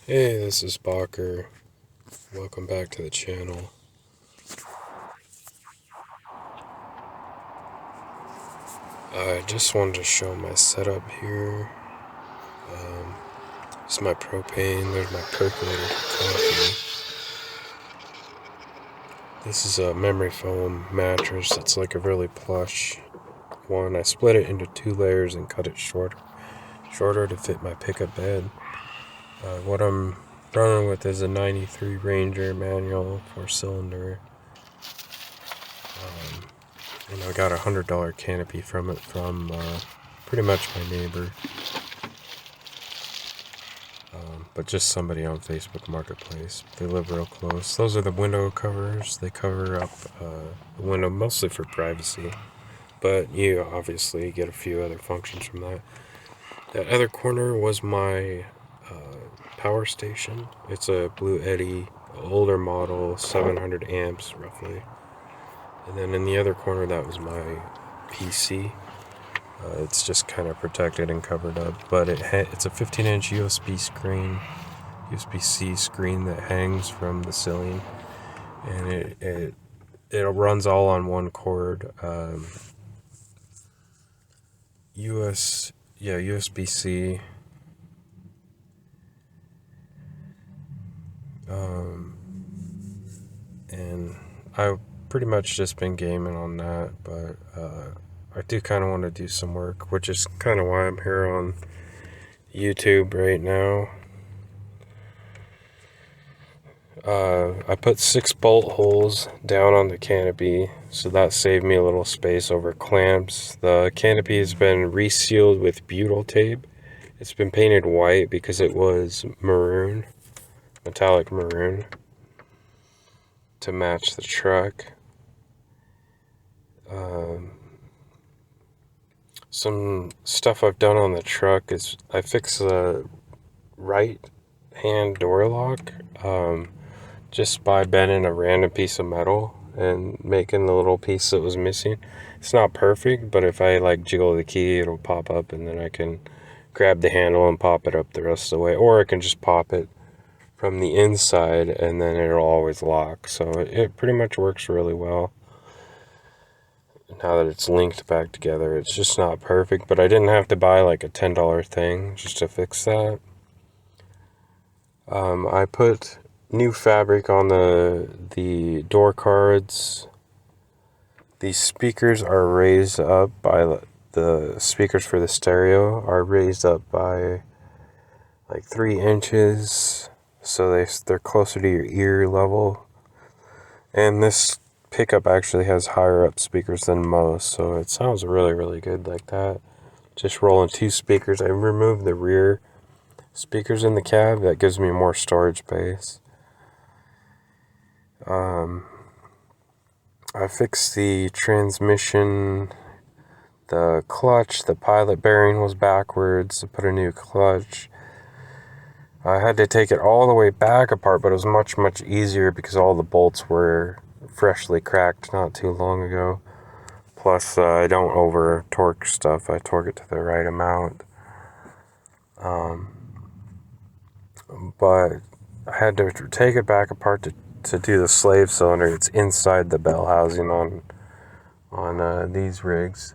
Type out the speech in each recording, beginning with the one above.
Hey, this is Bacher. Welcome back to the channel. I just wanted to show my setup here. This is my propane. There's my percolator for coffee. This is a memory foam mattress. It's like a really plush one. I split it into 2 layers and cut it shorter to fit my pickup bed. What I'm running with is a 93 Ranger manual 4-cylinder. And I got a $100 canopy from it from pretty much my neighbor. But just somebody on Facebook Marketplace. They live real close. Those are the window covers. They cover up the window mostly for privacy. But you obviously get a few other functions from that. That other corner was my power station. It's a Blue Eddy, older model, 700 amps roughly. And then in the other corner, that was my PC. It's just kind of protected and covered up, but it's a 15-inch USB-C screen that hangs from the ceiling, and it runs all on one cord. USB-C. And I've pretty much just been gaming on that, but I do kind of want to do some work, which is kind of why I'm here on YouTube right now. I put 6 bolt holes down on the canopy, so that saved me a little space over clamps. The canopy has been resealed with butyl tape. It's been painted white because it was maroon, metallic maroon, to match the truck. Some stuff I've done on the truck is I fixed the right hand door lock just by bending a random piece of metal and making the little piece that was missing. It's not perfect, but if I like jiggle the key, it'll pop up, and then I can grab the handle and pop it up the rest of the way, or I can just pop it from the inside and then it'll always lock. So it pretty much works really well. Now that it's linked back together, it's just not perfect, but I didn't have to buy like a $10 thing just to fix that. I put new fabric on the door cards. These speakers are raised up by the speakers for the stereo are raised up by like 3 inches, so they're closer to your ear level. And this pickup actually has higher up speakers than most, so it sounds really, really good like that. Just rolling 2 speakers. I removed the rear speakers in the cab. That gives me more storage space. I fixed the transmission, the clutch. The pilot bearing was backwards. I put a new clutch. I had to take it all the way back apart, but it was much, much easier because all the bolts were freshly cracked not too long ago. Plus, I don't over torque stuff. I torque it to the right amount. But I had to take it back apart to do the slave cylinder. It's inside the bell housing on these rigs.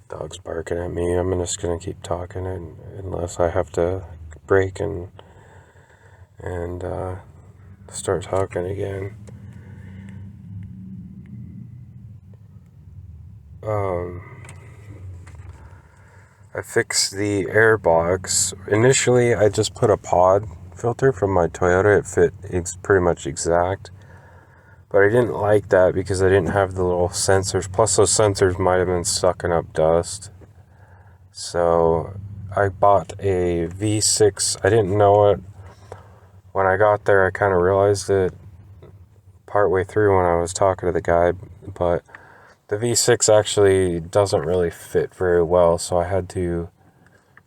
Dog's barking at me. I'm just gonna keep talking unless I have to break and start talking again. I fixed the air box. Initially, I just put a pod filter from my Toyota. It fit pretty much exact. But I didn't like that because I didn't have the little sensors. Plus, those sensors might have been sucking up dust. So I bought a V6. I didn't know it. When I got there, I kind of realized it partway through when I was talking to the guy. But the V6 actually doesn't really fit very well, so I had to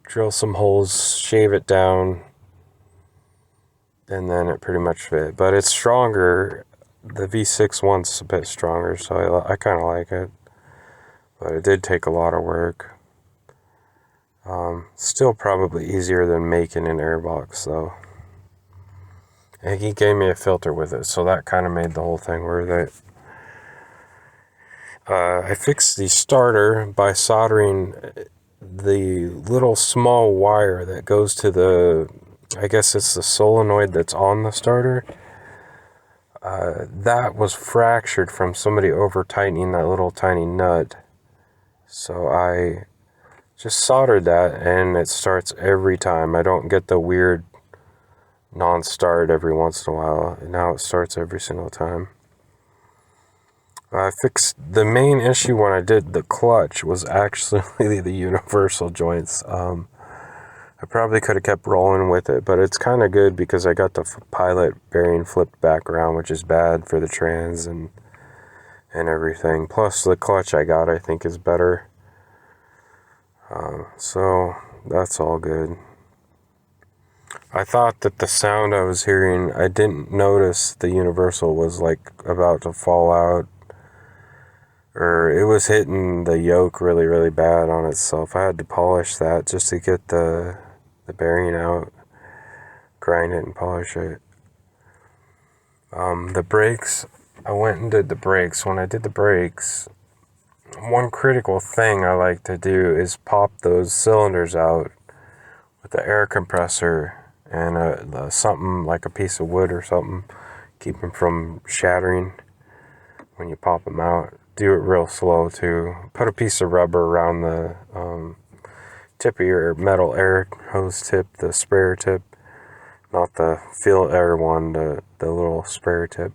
drill some holes, shave it down, and then it pretty much fit. But it's stronger. The V6 one's a bit stronger, so I kind of like it. But it did take a lot of work. Still probably easier than making an airbox, though. And he gave me a filter with it, so that kind of made the whole thing worth it. I fixed the starter by soldering the little small wire that goes to the, I guess it's the solenoid that's on the starter. That was fractured from somebody over tightening that little tiny nut. So I just soldered that, and it starts every time. I don't get the weird non-start every once in a while. Now it starts every single time. I fixed the main issue when I did the clutch was actually the universal joints. I probably could have kept rolling with it, but it's kind of good because I got the pilot bearing flipped back around, which is bad for the trans and everything. Plus the clutch I got, I think, is better. So that's all good. I thought that the sound I was hearing, I didn't notice the universal was like about to fall out, or it was hitting the yoke really, really bad on itself. I had to polish that just to get the bearing out, grind it and polish it. The brakes, I went and did the brakes. When I did the brakes, one critical thing I like to do is pop those cylinders out with the air compressor and something like a piece of wood or something, keep them from shattering when you pop them out. Do it real slow too. Put a piece of rubber around the tip of your metal air hose tip, the sprayer tip, not the fill air one, the little sprayer tip,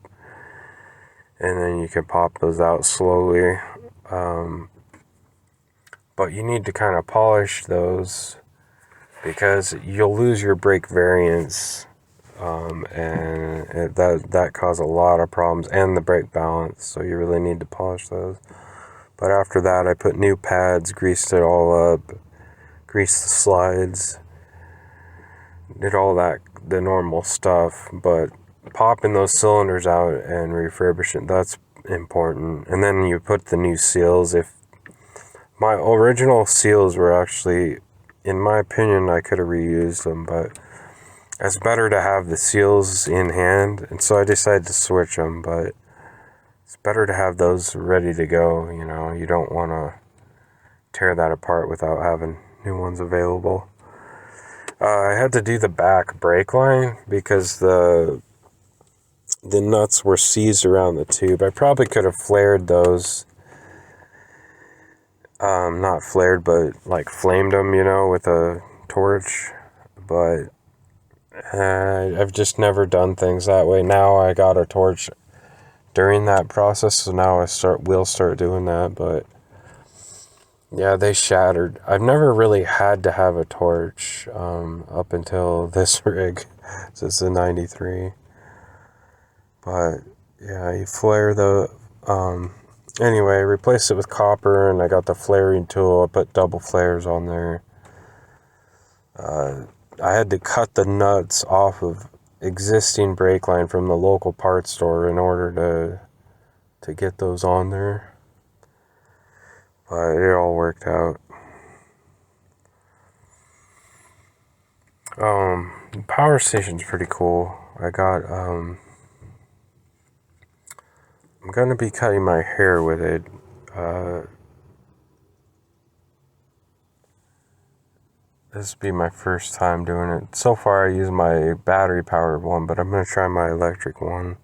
and then you can pop those out slowly. But you need to kind of polish those because you'll lose your brake variance, and that causes a lot of problems, and the brake balance, so you really need to polish those. But after that, I put new pads, greased it all up, greased the slides, did all that, the normal stuff. But popping those cylinders out and refurbishing, that's important. And then you put the new seals. If my original seals were actually, in my opinion, I could have reused them, but it's better to have the seals in hand, and so I decided to switch them. But it's better to have those ready to go. You don't want to tear that apart without having new ones available. I had to do the back brake line because the nuts were seized around the tube. I probably could have flared those. Not flared, but like flamed them, with a torch. But I've just never done things that way. Now I got a torch during that process, so now we'll start doing that. But yeah, they shattered. I've never really had to have a torch up until this rig. So it's a 93. But yeah, you flare the anyway, replaced it with copper, and I got the flaring tool. I put double flares on there. I had to cut the nuts off of existing brake line from the local parts store in order to get those on there. But it all worked out. The power station's pretty cool. I got I'm gonna be cutting my hair with it. This will be my first time doing it. So far I use my battery powered one, but I'm going to try my electric one.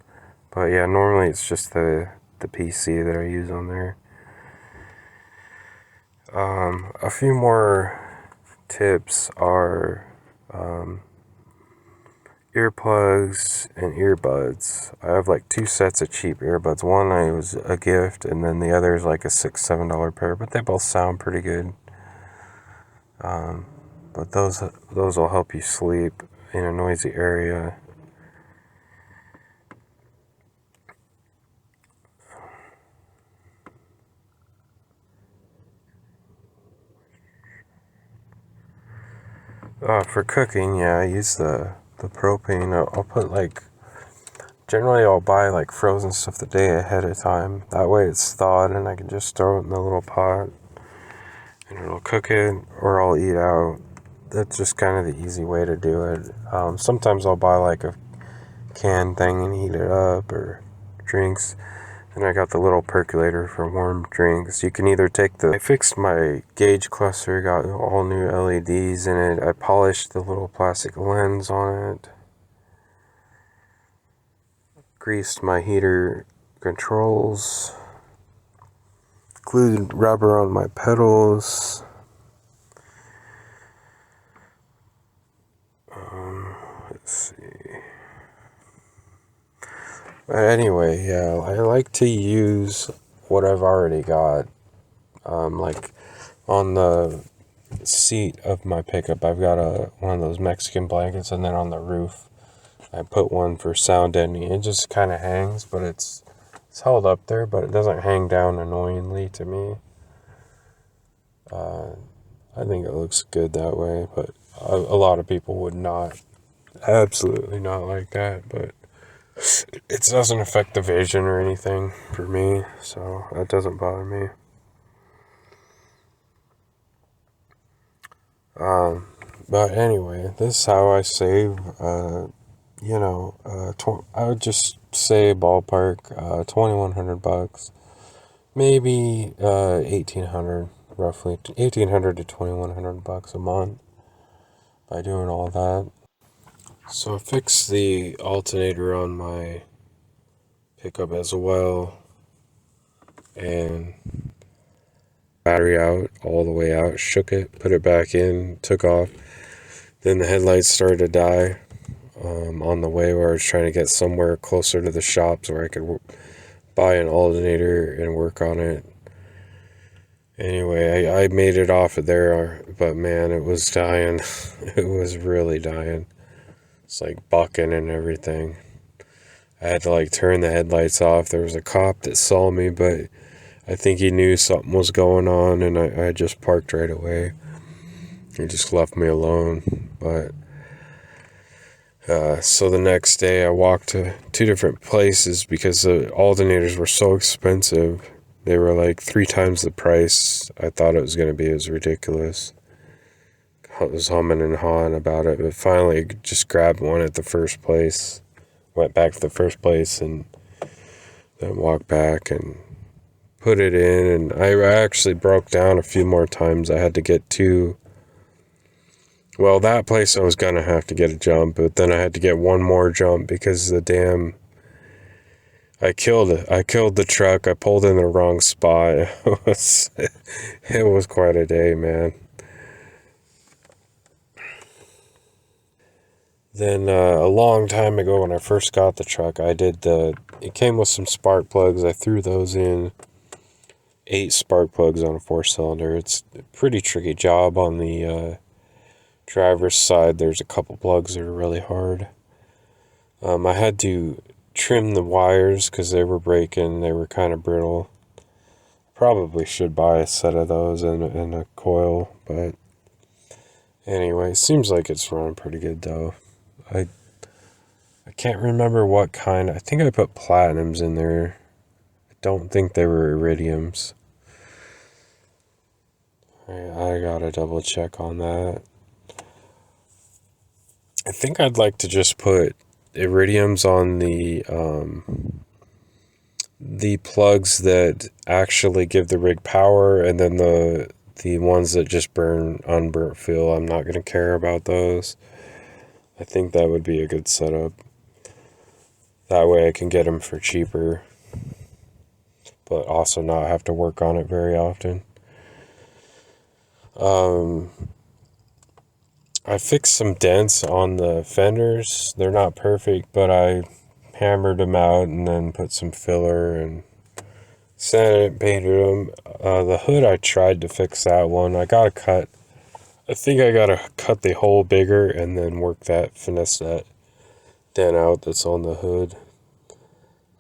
But yeah, normally it's just the PC that I use on there. A few more tips are earplugs and earbuds. I have like 2 sets of cheap earbuds. One was a gift, and then the other is like a $6-7 pair, but they both sound pretty good. But those will help you sleep in a noisy area. For cooking, yeah, I use the propane. I'll put generally I'll buy like frozen stuff the day ahead of time. That way it's thawed and I can just throw it in the little pot and it'll cook it, or I'll eat out. That's just kind of the easy way to do it. Sometimes I'll buy like a can thing and heat it up, or drinks. And I got the little percolator for warm drinks. You can either take I fixed my gauge cluster, got all new LEDs in it. I polished the little plastic lens on it. Greased my heater controls. Glued rubber on my pedals. Let's see. But anyway, yeah, I like to use what I've already got. Like on the seat of my pickup, I've got one of those Mexican blankets, and then on the roof, I put one for sound deadening. It just kind of hangs, but it's held up there, but it doesn't hang down annoyingly to me. I think it looks good that way, but a lot of people would not, absolutely not like that, but it doesn't affect the vision or anything for me, so that doesn't bother me. But anyway, this is how I save, I would just say ballpark, $2,100, maybe, 1,800, roughly, 1,800 to $2,100 a month by doing all that. So I fixed the alternator on my pickup as well, and battery out, all the way out, shook it, put it back in, took off. Then the headlights started to die on the way where I was trying to get somewhere closer to the shops where I could buy an alternator and work on it. Anyway, I made it off of there, but man, it was dying. It was really dying. It's like bucking and everything. I had to like turn the headlights off. There was a cop that saw me, but I think he knew something was going on, and I just parked right away. He just left me alone. But so the next day I walked to 2 different places because the alternators were so expensive. They were like 3 times the price I thought it was going to be. It was ridiculous. I was humming and hawing about it, but finally just grabbed one at the first place. Went back to the first place and then walked back and put it in. And I actually broke down a few more times. I had to get 2. Well, that place I was going to have to get a jump, but then I had to get one more jump because I killed it. I killed the truck. I pulled in the wrong spot. It was quite a day, man. Then a long time ago when I first got the truck, it came with some spark plugs. I threw those in, 8 spark plugs on a 4-cylinder. It's a pretty tricky job on the driver's side. There's a couple plugs that are really hard. I had to trim the wires because they were breaking. They were kind of brittle. Probably should buy a set of those and a coil, but anyway, it seems like it's running pretty good though. I can't remember what kind. I think I put platinums in there. I don't think they were iridiums. I gotta double check on that. I think I'd like to just put iridiums on the plugs that actually give the rig power, and then the ones that just burn unburnt fuel. I'm not gonna care about those. I think that would be a good setup. That way I can get them for cheaper, but also not have to work on it very often. I fixed some dents on the fenders. They're not perfect, but I hammered them out and then put some filler and sanded, painted them. The hood, I tried to fix that one. I think I gotta cut the hole bigger and then finesse that dent out that's on the hood.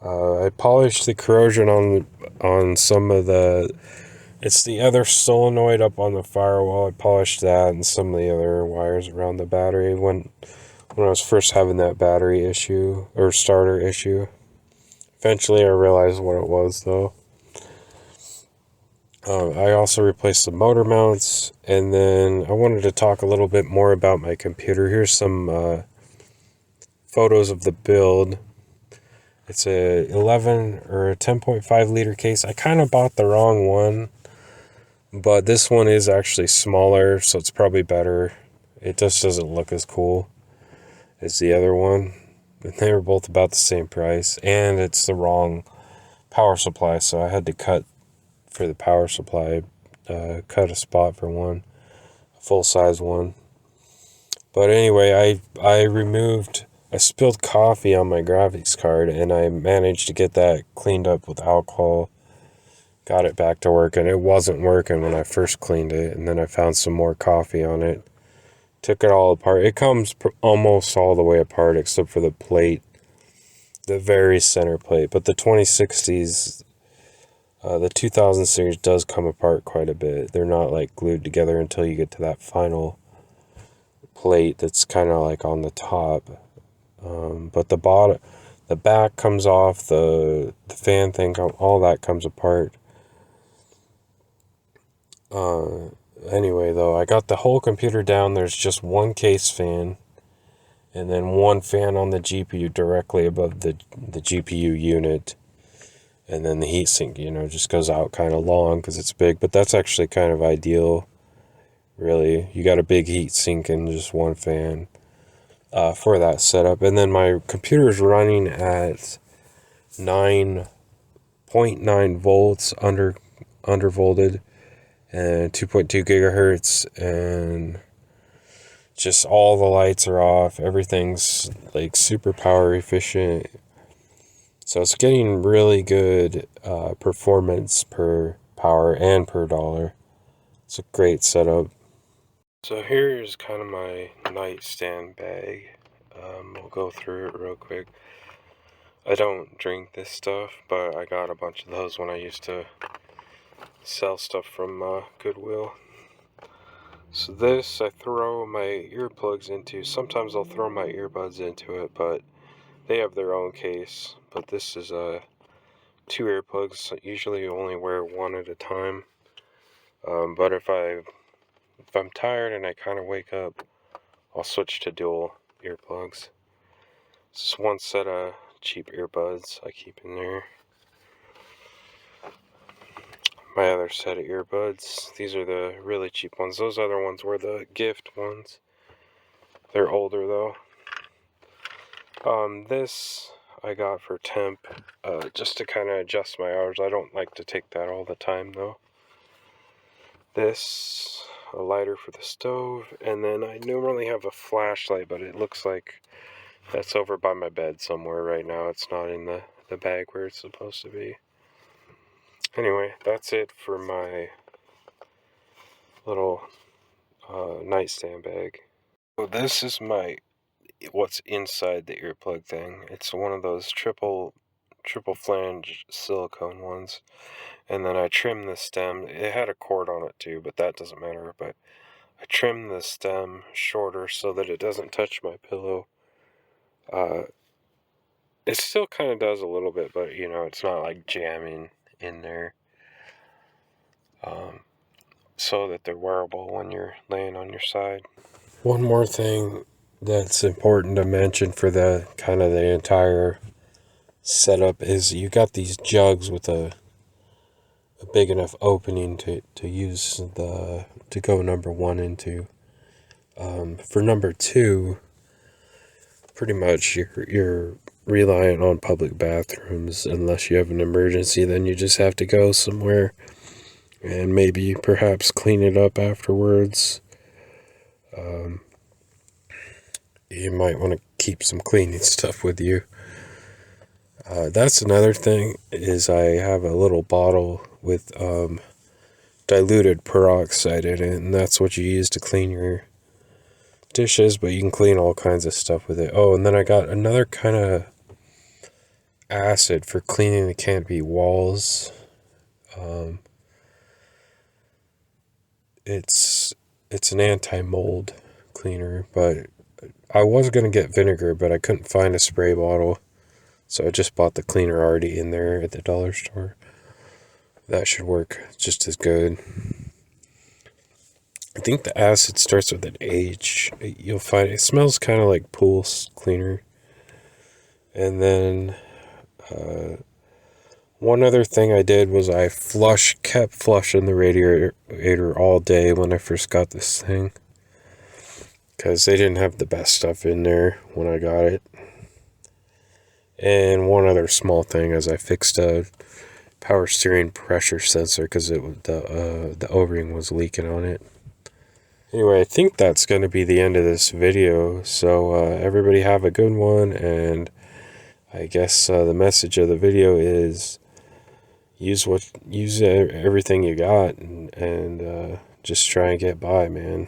I polished the corrosion on some of it's the other solenoid up on the firewall. I polished that and some of the other wires around the battery when I was first having that battery issue or starter issue. Eventually I realized what it was though. I also replaced the motor mounts, and then I wanted to talk a little bit more about my computer. Here's some photos of the build. It's a 11 or a 10.5 liter case. I kind of bought the wrong one, but this one is actually smaller, so it's probably better. It just doesn't look as cool as the other one. And they were both about the same price, and it's the wrong power supply, so I had to cut for the power supply, cut a spot for one, a full-size one. But anyway, I spilled coffee on my graphics card, and I managed to get that cleaned up with alcohol, got it back to work, and it wasn't working when I first cleaned it, and then I found some more coffee on it, took it all apart. It comes almost all the way apart except for the plate, the very center plate, but the 2060s, the 2000 series does come apart quite a bit. They're not like glued together until you get to that final plate that's kind of like on the top. But the back comes off, the fan thing, all that comes apart. Anyway, though, I got the whole computer down. There's just one case fan, and then one fan on the GPU directly above the GPU unit. And then the heatsink, just goes out kind of long because it's big. But that's actually kind of ideal, really. You got a big heatsink and just one fan for that setup. And then my computer is running at 9.9 volts undervolted and 2.2 gigahertz, and just all the lights are off. Everything's like super power efficient. So it's getting really good performance per power and per dollar. It's a great setup. So here's kind of my nightstand bag. We'll go through it real quick. I don't drink this stuff, but I got a bunch of those when I used to sell stuff from Goodwill. So this I throw my earplugs into. Sometimes I'll throw my earbuds into it, but they have their own case. But this is 2 earplugs. I usually only wear one at a time. But if I'm tired and I kind of wake up, I'll switch to dual earplugs. This is one set of cheap earbuds I keep in there. My other set of earbuds. These are the really cheap ones. Those other ones were the gift ones. They're older though. This I got for temp, just to kind of adjust my hours. I don't like to take that all the time though. This, a lighter for the stove, and then I normally have a flashlight, but it looks like that's over by my bed somewhere right now. It's not in the bag where it's supposed to be. Anyway, that's it for my little nightstand bag. So this is what's inside the earplug thing. It's one of those triple flange silicone ones. And then I trimmed the stem. It had a cord on it too, but that doesn't matter. But I trimmed the stem shorter so that it doesn't touch my pillow. It still kind of does a little bit, but it's not like jamming in there. So that they're wearable when you're laying on your side. One more thing that's important to mention for the kind of the entire setup is you got these jugs with a big enough opening to use to go number 1 into. For number 2, pretty much you're reliant on public bathrooms unless you have an emergency. Then you just have to go somewhere and maybe perhaps clean it up afterwards. You might want to keep some cleaning stuff with you. That's another thing, is I have a little bottle with diluted peroxide in it, and that's what you use to clean your dishes, but you can clean all kinds of stuff with it. Oh, and then I got another kind of acid for cleaning the canopy walls. It's an anti-mold cleaner, but I was going to get vinegar, but I couldn't find a spray bottle, so I just bought the cleaner already in there at the dollar store. That should work just as good. I think the acid starts with an H. You'll find it smells kind of like pool cleaner. And then one other thing I did was I kept flushing the radiator all day when I first got this thing, because they didn't have the best stuff in there when I got it. And one other small thing is I fixed a power steering pressure sensor because the O-ring was leaking on it. Anyway, I think that's going to be the end of this video. So everybody have a good one, and I guess the message of the video is use everything you got, and just try and get by, man.